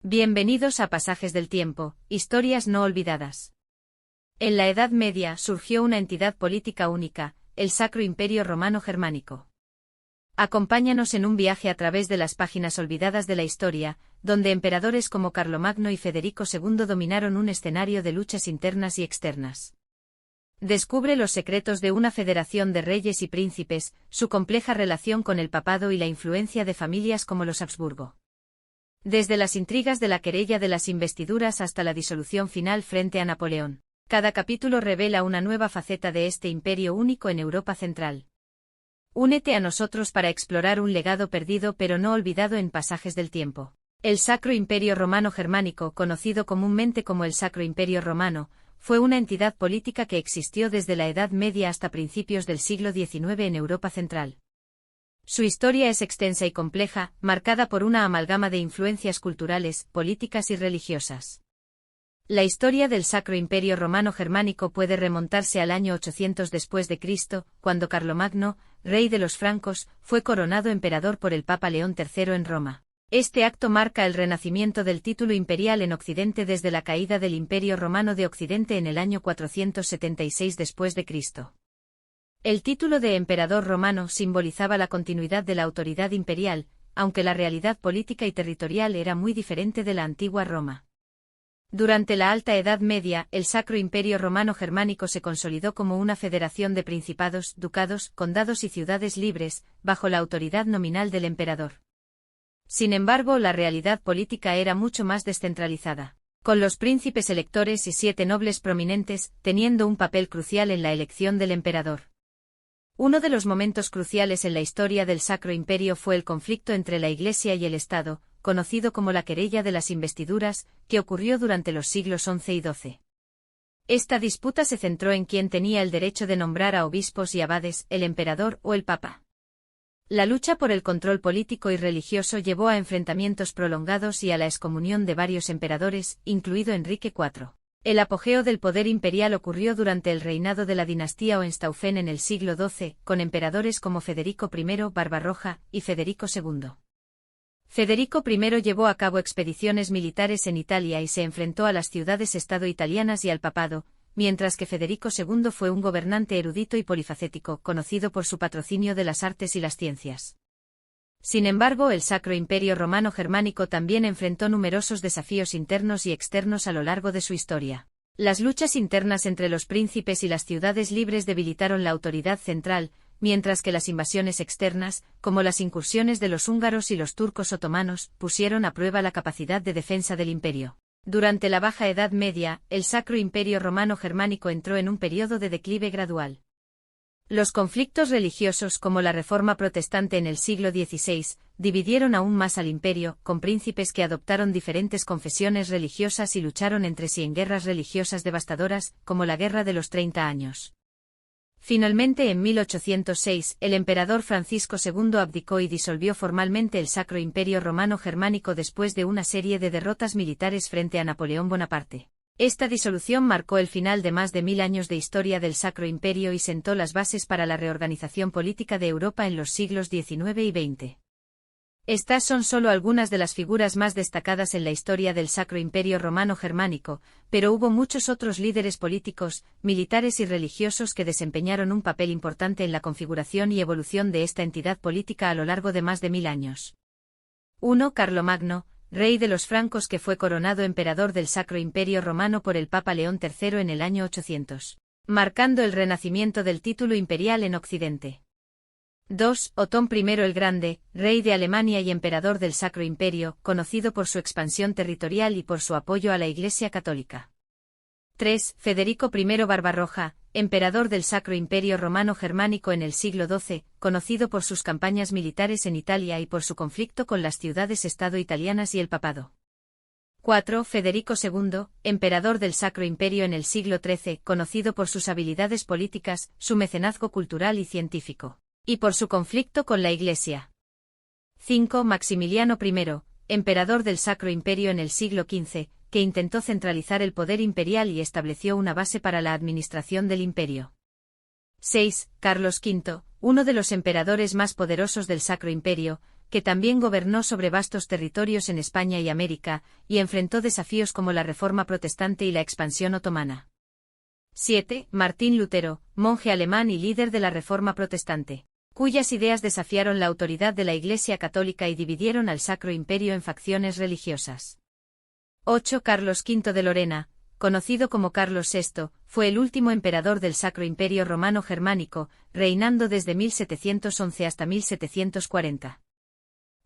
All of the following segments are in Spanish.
Bienvenidos a Pasajes del Tiempo, historias no olvidadas. En la Edad Media surgió una entidad política única, el Sacro Imperio Romano Germánico. Acompáñanos en un viaje a través de las páginas olvidadas de la historia, donde emperadores como Carlomagno y Federico II dominaron un escenario de luchas internas y externas. Descubre los secretos de una federación de reyes y príncipes, su compleja relación con el papado y la influencia de familias como los Habsburgo. Desde las intrigas de la querella de las investiduras hasta la disolución final frente a Napoleón, cada capítulo revela una nueva faceta de este imperio único en Europa Central. Únete a nosotros para explorar un legado perdido pero no olvidado en Pasajes del Tiempo. El Sacro Imperio Romano Germánico, conocido comúnmente como el Sacro Imperio Romano, fue una entidad política que existió desde la Edad Media hasta principios del siglo XIX en Europa Central. Su historia es extensa y compleja, marcada por una amalgama de influencias culturales, políticas y religiosas. La historia del Sacro Imperio Romano Germánico puede remontarse al año 800 después de Cristo, cuando Carlomagno, rey de los francos, fue coronado emperador por el Papa León III en Roma. Este acto marca el renacimiento del título imperial en Occidente desde la caída del Imperio Romano de Occidente en el año 476 después de Cristo. El título de emperador romano simbolizaba la continuidad de la autoridad imperial, aunque la realidad política y territorial era muy diferente de la antigua Roma. Durante la Alta Edad Media, el Sacro Imperio Romano Germánico se consolidó como una federación de principados, ducados, condados y ciudades libres, bajo la autoridad nominal del emperador. Sin embargo, la realidad política era mucho más descentralizada, con los príncipes electores y 7 nobles prominentes, teniendo un papel crucial en la elección del emperador. Uno de los momentos cruciales en la historia del Sacro Imperio fue el conflicto entre la Iglesia y el Estado, conocido como la querella de las investiduras, que ocurrió durante los siglos XI y XII. Esta disputa se centró en quién tenía el derecho de nombrar a obispos y abades, el emperador o el papa. La lucha por el control político y religioso llevó a enfrentamientos prolongados y a la excomunión de varios emperadores, incluido Enrique IV. El apogeo del poder imperial ocurrió durante el reinado de la dinastía Hohenstaufen en el siglo XII, con emperadores como Federico I Barbarroja y Federico II. Federico I llevó a cabo expediciones militares en Italia y se enfrentó a las ciudades-estado italianas y al papado, mientras que Federico II fue un gobernante erudito y polifacético, conocido por su patrocinio de las artes y las ciencias. Sin embargo, el Sacro Imperio Romano Germánico también enfrentó numerosos desafíos internos y externos a lo largo de su historia. Las luchas internas entre los príncipes y las ciudades libres debilitaron la autoridad central, mientras que las invasiones externas, como las incursiones de los húngaros y los turcos otomanos, pusieron a prueba la capacidad de defensa del imperio. Durante la Baja Edad Media, el Sacro Imperio Romano Germánico entró en un periodo de declive gradual. Los conflictos religiosos como la Reforma Protestante en el siglo XVI, dividieron aún más al imperio, con príncipes que adoptaron diferentes confesiones religiosas y lucharon entre sí en guerras religiosas devastadoras, como la Guerra de los 30 Años. Finalmente, en 1806, el emperador Francisco II abdicó y disolvió formalmente el Sacro Imperio Romano Germánico después de una serie de derrotas militares frente a Napoleón Bonaparte. Esta disolución marcó el final de más de 1000 años de historia del Sacro Imperio y sentó las bases para la reorganización política de Europa en los siglos XIX y XX. Estas son solo algunas de las figuras más destacadas en la historia del Sacro Imperio Romano Germánico, pero hubo muchos otros líderes políticos, militares y religiosos que desempeñaron un papel importante en la configuración y evolución de esta entidad política a lo largo de más de 1000 años. 1. Carlomagno, rey de los francos que fue coronado emperador del Sacro Imperio Romano por el Papa León III en el año 800, marcando el renacimiento del título imperial en Occidente. 2. Otón I el Grande, rey de Alemania y emperador del Sacro Imperio, conocido por su expansión territorial y por su apoyo a la Iglesia Católica. 3. Federico I Barbarroja, emperador del Sacro Imperio Romano Germánico en el siglo XII, conocido por sus campañas militares en Italia y por su conflicto con las ciudades-estado italianas y el papado. 4. Federico II, emperador del Sacro Imperio en el siglo XIII, conocido por sus habilidades políticas, su mecenazgo cultural y científico, y por su conflicto con la Iglesia. 5. Maximiliano I, emperador del Sacro Imperio en el siglo XV, que intentó centralizar el poder imperial y estableció una base para la administración del imperio. 6. Carlos V, uno de los emperadores más poderosos del Sacro Imperio, que también gobernó sobre vastos territorios en España y América, y enfrentó desafíos como la Reforma Protestante y la expansión otomana. 7. Martín Lutero, monje alemán y líder de la Reforma Protestante, cuyas ideas desafiaron la autoridad de la Iglesia Católica y dividieron al Sacro Imperio en facciones religiosas. 8. Carlos V de Lorena, conocido como Carlos VI, fue el último emperador del Sacro Imperio Romano Germánico, reinando desde 1711 hasta 1740.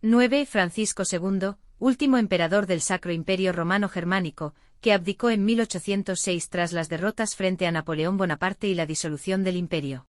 9. Francisco II, último emperador del Sacro Imperio Romano Germánico, que abdicó en 1806 tras las derrotas frente a Napoleón Bonaparte y la disolución del imperio.